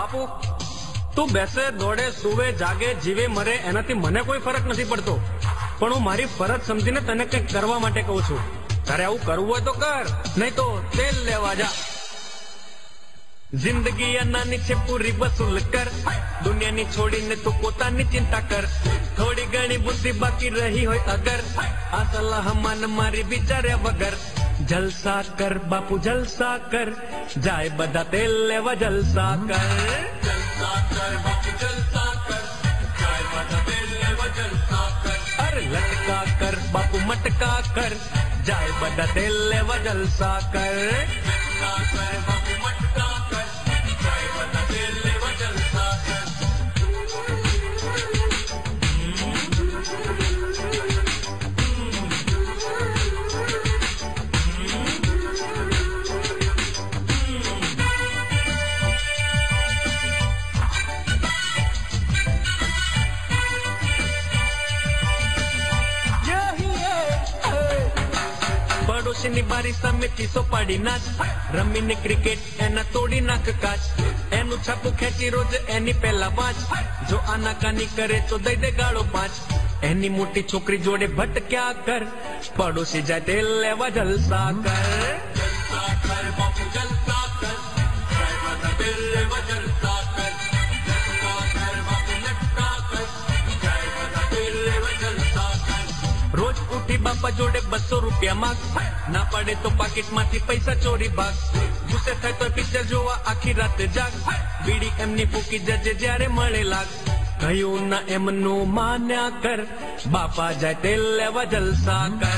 બાપુ તું બેસે દોડે સુવે જાગે જીવે મરે એનાથી મને કોઈ ફરક નથી પડતો, પણ હું મારી ફરજ સમજીને તને કંઈક કરવા માટે કહું છું. તારે આવું કરવું હોય તો કર, નહીં તો તેલ લેવા જા. જિંદગી અનાની છે પૂરી વસૂલ કર, દુનિયાની છોડીને તું પોતાની ચિંતા કર. થોડી ઘણી બુદ્ધિ બાકી રહી હોય અગર, આ સલાહ માન મારી વિચાર્યા વગર. જલસા કર બાપુ જલસા કર, જાય બધા તેલ લેવા જલસા કર. જલસા કર બાપુ જલસા કર, જાય બધા તેલ લેવા જલસા કર. અરે લટકા કર બાપુ મટકા કર, જાય બધા તેલ લેવા જલસા કર. લટકા કર બાપુ મટકા કર, જાય બધા તેલ લેવા જલસા કર. પડોશીની બારી સામે ચીસો પાડી નાચ, રમીને ક્રિકેટ એના તોડી નાખ કાચ. એનું છાપું ખેંચી રોજ એની પહેલા વાંચ, જો આનાકાની કરે તો દઈ દે ગાળો 5. એની મોટી છોકરી જોડે ભટક્યા કર, પડોશી જાય તેલ લેવા જલસા કર. જલસા કર બાપુ જલસા કર, જાય બધા તેલ લેવા જલસા કર. લટકા કર બાપુ લટકા કર, જાય બધા તેલ લેવા જલસા કર. રોજ ઉઠી બાપા જોડે 200 રૂપિયા માંગ, ના પડે તો પાકીટ માંથી પૈસા ચોરી ભાગ. ગુસ્સે થાય તો પિક્ચર જોવા આખી રાતે જાગ, બીડી એમની ફૂકી જજે જ્યારે મળે લાગ. કયું ના એમનું માન્યા કર, બાપા જાય તેલ લેવા જલસા કર.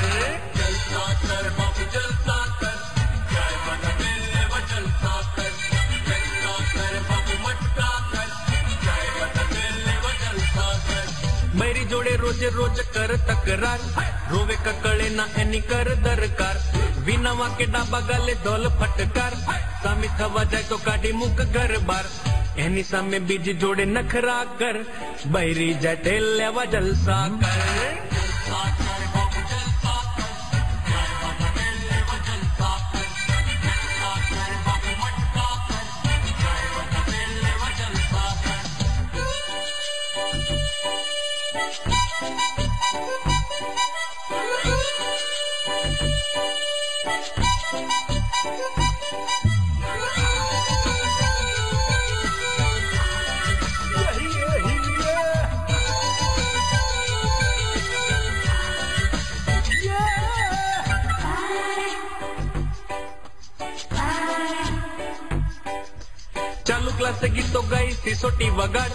જલસા કર બાપુ જલસા કર, જાય બધા તેલ લેવા જલસા કર. લટકા કર બાપુ મટકા કર, જાય બધા તેલ લેવા જલસા કર. બૈરી જોડે રોજે રોજ કર તકરાર, રોવે કકળે ના એની કર દરકાર. વિના વાકે ડાબા ગાલે ધોલ ફટકાર, સામી થવા જાય તો કાઢી મૂક ઘર બાર. એની સામે બીજી જોડે નખરા કર, બૈરી જાય તેલ લેવા જલસા કર. જલસા કર બાપુ જલસા કર, જાય બધા તેલ લેવા જલસા કર. લટકા કર બાપુ મટકા કર, જાય બધા તેલ લેવા જલસા કર. ચાલુ ક્લાસે ગીતો ગાઈ સિસોટી વગાડ,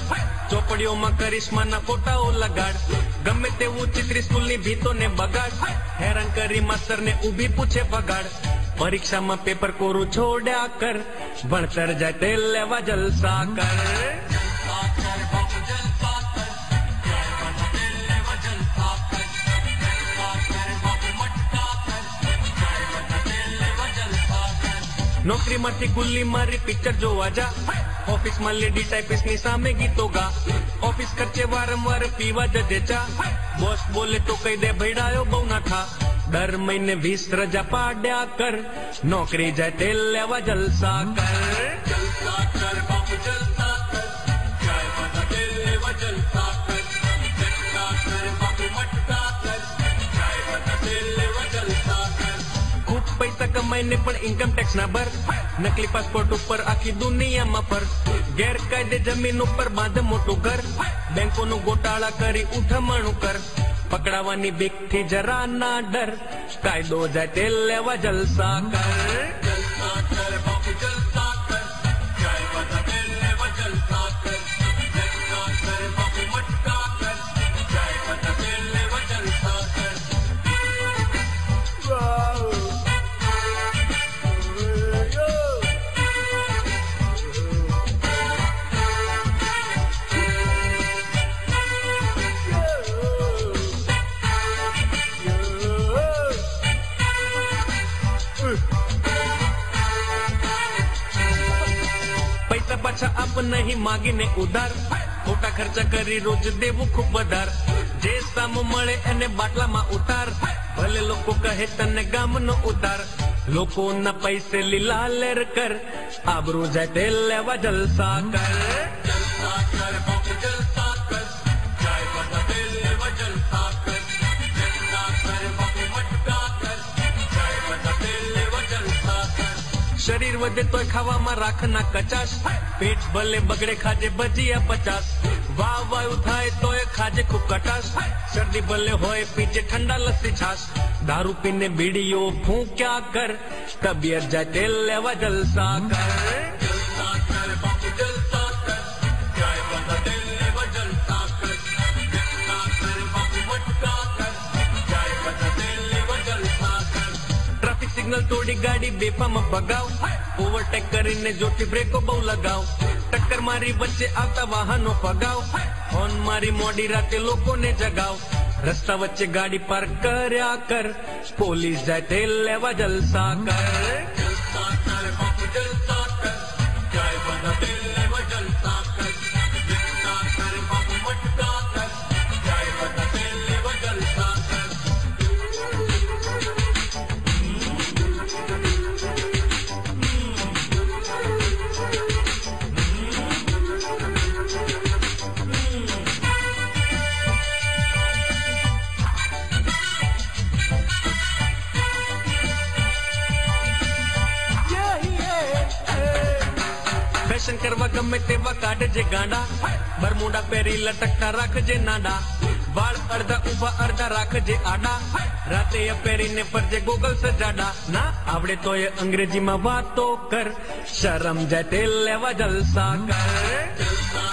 ચોપડીઓમાં કરિશ્માના ફોટાઓ લગાડ. ગમે તેવું ચિત્રી સ્કૂલની ભીતોને બગાડ, હેરાન કરી માસ્તરને ઊભી પૂછે બગાડ. પરીક્ષામાં પેપર કોરું છોડ્યા કર, ભણતર જાય તેલ લેવા જલસા કર. જલસા કર બાપુ જલસા કર, જાય બધા તેલ લેવા જલસા કર. લટકા કર બાપુ મટકા કર, જાય બધા તેલ લેવા જલસા કર. નોકરીમાંથી ગુલ્લી મારી પિક્ચર જોવા જા, ઓફિસમાં લેડી ટાઈપિસ્ટની સામે ગીતો ગા. ઓફિસ ખર્ચે વારંવાર પીવા જજે ચા, બોસ બોલે તો કહી દે ભૈડાયો બહુ ના થા. દર મહિને 20 રજા પાડ્યા કર, નોકરી જાય તેલ લેવા જલસા કર. જલસા કર બાપુ જલસા કર, જાય બધા તેલ લેવા જલસા કર. લટકા કર બાપુ મટકા કર, જાય બધા તેલ લેવા જલસા કર. ખૂબ પૈસા કમાઈને પણ ઇન્કમ ટેક્સ ના ભર, નકલી પાસપોર્ટ ઉપર આખી દુનિયામાં ફર. ગેરકાયદે જમીન ઉપર બાંધ મોટું ઘર, બેંકોનું ગોટાળા કરી ઉઠમણું કર. પકડાવાની બીકથી જરા ના ડર, કાયદો જાય તેલ લેવા જલસા કર. જલસા કર બાપુ જલસા કર, જાય બધા તેલ લેવા જલસા કર. લટકા કર બાપુ મટકા કર, જાય બધા તેલ લેવા જલસા કર. પૈસા પાછા આપ નહીં માગીને ઉધાર, ખોટા ખર્ચા કરી રોજ દેવું ખૂબ વધાર. જે સામું મળે એને બાટલામાં ઉતાર, ભલે લોકો કહે તને ગામનો ઉતાર. લોકો ના પૈસે લીલા લેર કર, આબરૂ જાય તેલ લેવા જલસા કર. જલસા કર બાપુ જલસા કર, જાય બધા તેલ લેવા જલસા કર. જલસા કર બાપુ મટકા કર, જાય બધા તેલ લેવા જલસા કર. શરીર વધે તોય ખાવામાં રાખ ના કચાશ, પેટ ભલે બગડે ખાજે ભજીયા 50. વાહ વાયુ થાય તોય ખાજે ખૂબ કટાશ, શરદી ભલે હોય પીજે ઠંડા લસ્સી છાશ. દારૂ પીને બીડીઓ ફૂંક્યા કર, તબિયત જાય તેલ લેવા જલસા કર. જલસા કર બાપુ જલસા કર, જાય બધા તેલ લેવા જલસા કર. જલસા કર બાપુ મટકા કર, જાય બધા તેલ લેવા જલસા કર. ટ્રાફિક સિગ્નલ તોડી ગાડી બેફામાં ભગાવ, ઓવરટેક કરીને જોથી બ્રેકો બહુ લગાવ. ટક્કર મારી વચ્ચે આવતા વાહનો ફગાવ, હોર્ન મારી મોડી રાતે લોકોને જગાવ. રસ્તા વચ્ચે ગાડી પાર્ક કર્યા કર, પોલીસ જાય તેલ લેવા જલસા કર. જલસા કર બાપુ જલસા કર, જાય બધા તેલ લેવા જલસા કર. જલસા કર બાપુ મટકા કર, જાય બધા તેલ લેવા જલસા કર. ફેશન કરવા ગમે તેવા કાઢજે ગાંડા, બરમુડા પહેરી લટકતા રાખજે નાડા. વાળ અડધા ઉભા અડધા રાખજે આડા, રાતે પહેરીને ફરજે ગોગલ સજાડા. ના આવડે તોય અંગ્રેજીમાં વાતો કર, શરમ જાય તેલ લેવા જલસા કર. જલસા